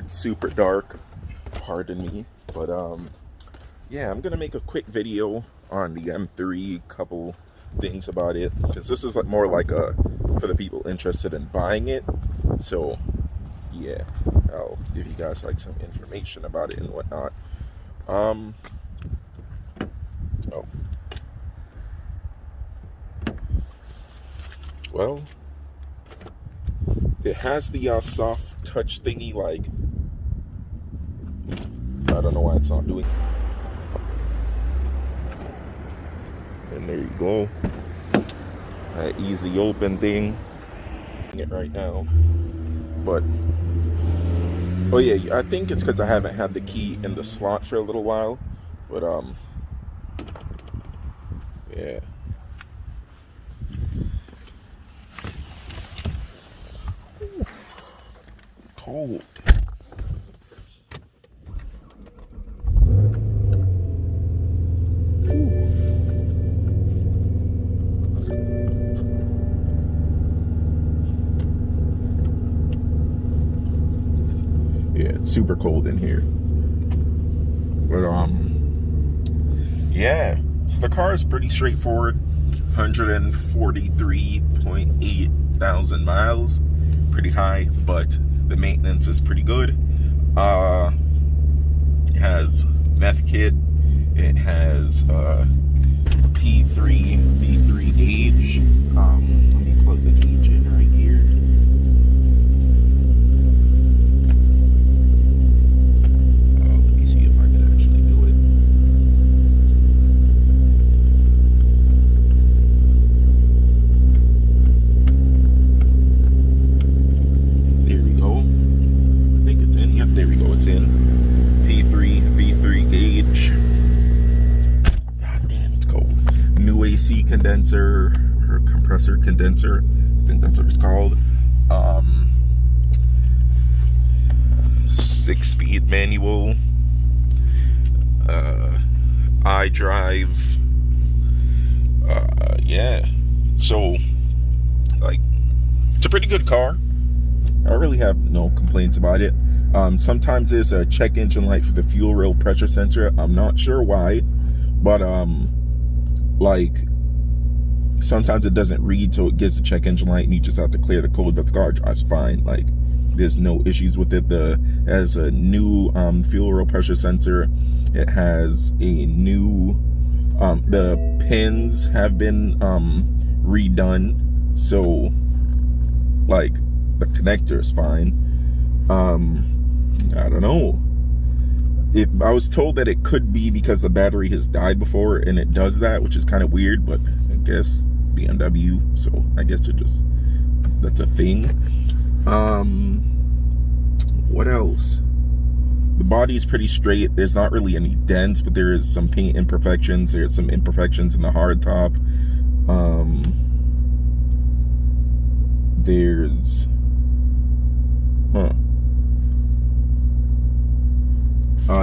It's super dark, pardon me, but yeah, I'm gonna make a quick video on the M3, couple things about it, because this is more like a for the people interested in buying it. So yeah, I'll give you guys like some information about it and whatnot. Oh, well, it has the soft touch thingy. Like, I don't know why it's not doing. And there you go, that easy open thing. It right now, but oh yeah, I think it's because I haven't had the key in the slot for a little while. But yeah. Ooh, cold. Yeah, it's super cold in here. But yeah, so the car is pretty straightforward. 143.8 thousand miles, pretty high, but the maintenance is pretty good. It has meth kit. It has P3 gauge. Let me plug the gauge in right here. Let me see if I can actually do it. There we go. I think it's in. Yep, there we go. It's in. V3 gauge. God damn, it's cold. New AC condenser, or compressor condenser. I think that's what it's called. 6-speed manual. iDrive. Yeah. So, like, it's a pretty good car. I really have no complaints about it. Sometimes there's a check engine light for the fuel rail pressure sensor. I'm not sure why, but like, sometimes it doesn't read, so it gives the check engine light and you just have to clear the code, but the car drives fine. Like, there's no issues with it. It has a new fuel rail pressure sensor. It has a new the pins have been redone, so like the connector is fine. I don't know. I was told that it could be because the battery has died before, and it does that, which is kind of weird, but I guess BMW, so I guess that's a thing. What else? The body is pretty straight. There's not really any dents, but there is some paint imperfections. There's some imperfections in the hard top. There's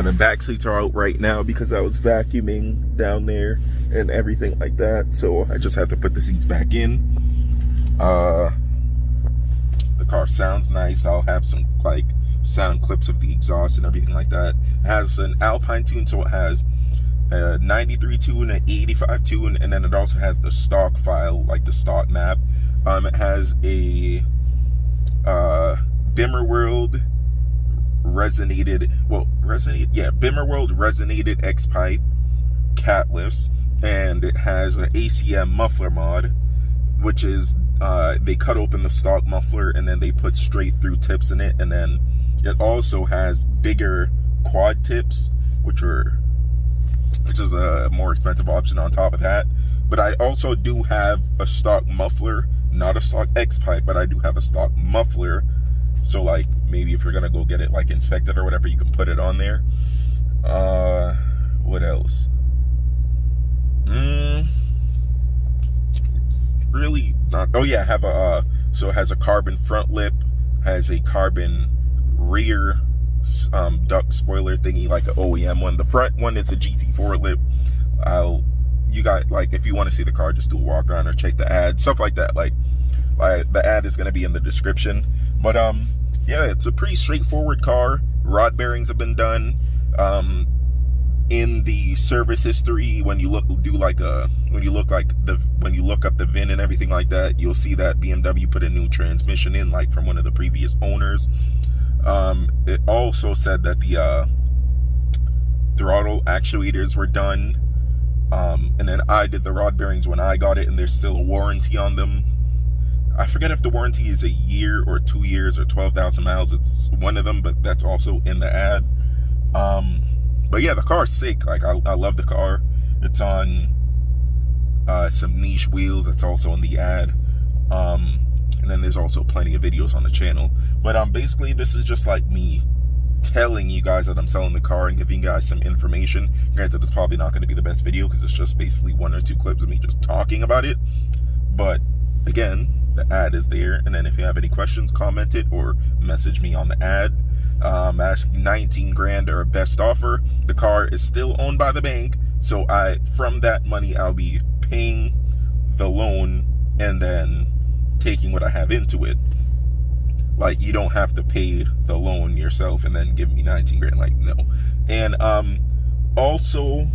the back seats are out right now because I was vacuuming down there and everything like that, so I just have to put the seats back in. The car sounds nice. I'll have some like sound clips of the exhaust and everything like that. It has an Alpine tune, so it has a 93 tune, an 85 tune, and then it also has the stock file, like the stock map. It has a Bimmerworld Bimmerworld resonated X pipe catless, and it has an ACM muffler mod, which is they cut open the stock muffler and then they put straight through tips in it, and then it also has bigger quad tips, which is a more expensive option on top of that. But I also do have a stock muffler, not a stock X pipe, but I do have a stock muffler. So like, maybe if you're gonna go get it like inspected or whatever, you can put it on there. What else? It's really not. Oh yeah, I have a so it has a carbon front lip, has a carbon rear duct spoiler thingy, like an OEM one. The front one is a GT4 lip. You got, like, if you want to see the car, just do a walk around or check the ad, stuff like that. Like the ad is going to be in the description. But yeah, it's a pretty straightforward car. rod bearings have been done. In the service history, when you look up the VIN and everything like that, you'll see that BMW put a new transmission in, like from one of the previous owners. It also said that the throttle actuators were done, and then I did the rod bearings when I got it, and there's still a warranty on them. I forget if the warranty is a year or 2 years or 12,000 miles. It's one of them, but that's also in the ad. But yeah, the car's sick. Like, I love the car. It's on some niche wheels. It's also in the ad. And then there's also plenty of videos on the channel. But basically, this is just like me telling you guys that I'm selling the car and giving you guys some information. Granted, it's probably not going to be the best video because it's just basically 1 or 2 clips of me just talking about it. But again, the ad is there. And then if you have any questions, comment it or message me on the ad. Asking 19 grand or a best offer. The car is still owned by the bank, so from that money I'll be paying the loan and then taking what I have into it. Like, you don't have to pay the loan yourself and then give me 19 grand. Like, no. And also,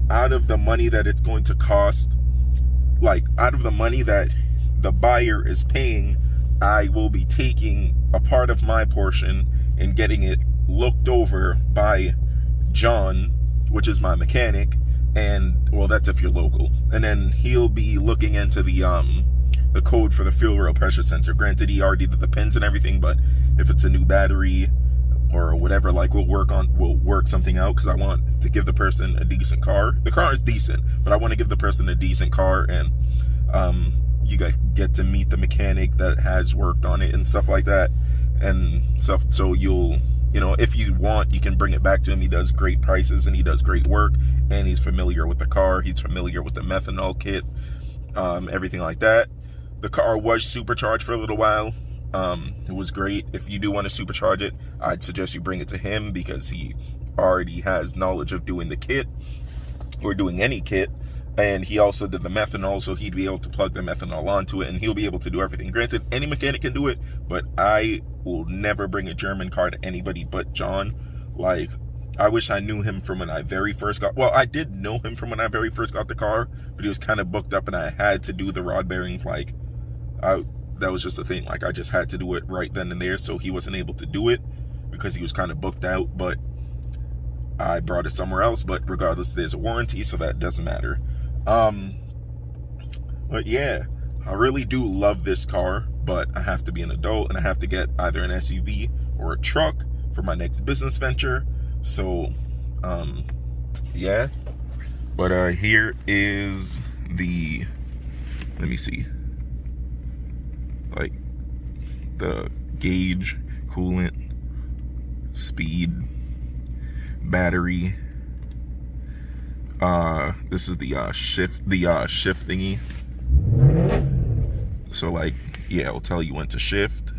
out of the money that it's going to cost, like out of the money that the buyer is paying, I will be taking a part of my portion and getting it looked over by John, which is my mechanic, and well, that's if you're local. And then he'll be looking into the code for the fuel rail pressure sensor. Granted, he already did the pins and everything, but if it's a new battery or whatever, like, we'll work something out, because I want to give the person a decent car. The car is decent, but I want to give the person a decent car, and you guys get to meet the mechanic that has worked on it and stuff like that and stuff. So you know, if you want, you can bring it back to him. He does great prices and he does great work, and he's familiar with the car. He's familiar with the methanol kit, everything like that. The car was supercharged for a little while. It was great. If you do want to supercharge it, I'd suggest you bring it to him, because he already has knowledge of doing the kit or doing any kit. And he also did the methanol, so he'd be able to plug the methanol onto it, and he'll be able to do everything. Granted, any mechanic can do it, but I will never bring a German car to anybody but John. Like, I wish I knew him from when I very first got... Well, I did know him from when I very first got the car, but he was kind of booked up, and I had to do the rod bearings. Like, that was just a thing. Like, I just had to do it right then and there, so he wasn't able to do it because he was kind of booked out, but I brought it somewhere else. But regardless, there's a warranty, so that doesn't matter. But yeah, I really do love this car, but I have to be an adult and I have to get either an SUV or a truck for my next business venture. So, yeah, but, here is the, let me see, like, the gauge, coolant, speed, battery. This is the shift thingy. So, like, yeah, it'll tell you when to shift.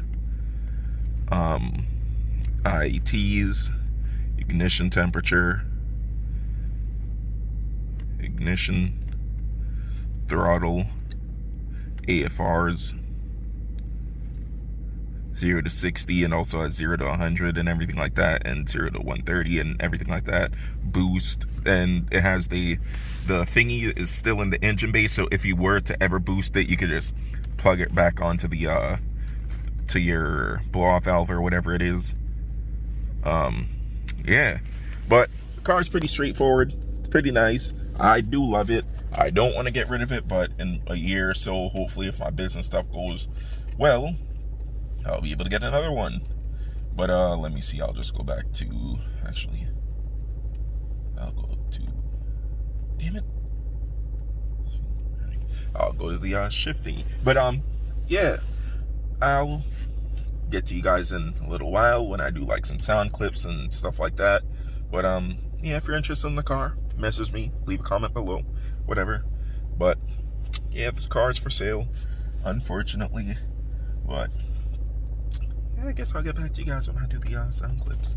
IETs, ignition temperature, ignition, throttle, AFRs, 0 to 60, and also at 0 to 100 and everything like that, and 0 to 130 and everything like that. Boost, and it has the thingy is still in the engine bay, so if you were to ever boost it, you could just plug it back onto the to your blow-off valve or whatever it is. Yeah, but the car is pretty straightforward. It's pretty nice. I do love it. I don't want to get rid of it, but in a year or so, hopefully, if my business stuff goes well, I'll be able to get another one. But let me see, I'll just go back to, actually, I'll go to, damn it, I'll go to the shift thingy. But yeah, I'll get to you guys in a little while when I do like some sound clips and stuff like that. But yeah, if you're interested in the car, message me, leave a comment below, whatever. But yeah, this car is for sale, unfortunately. But yeah, I guess I'll get back to you guys when I do the sound clips.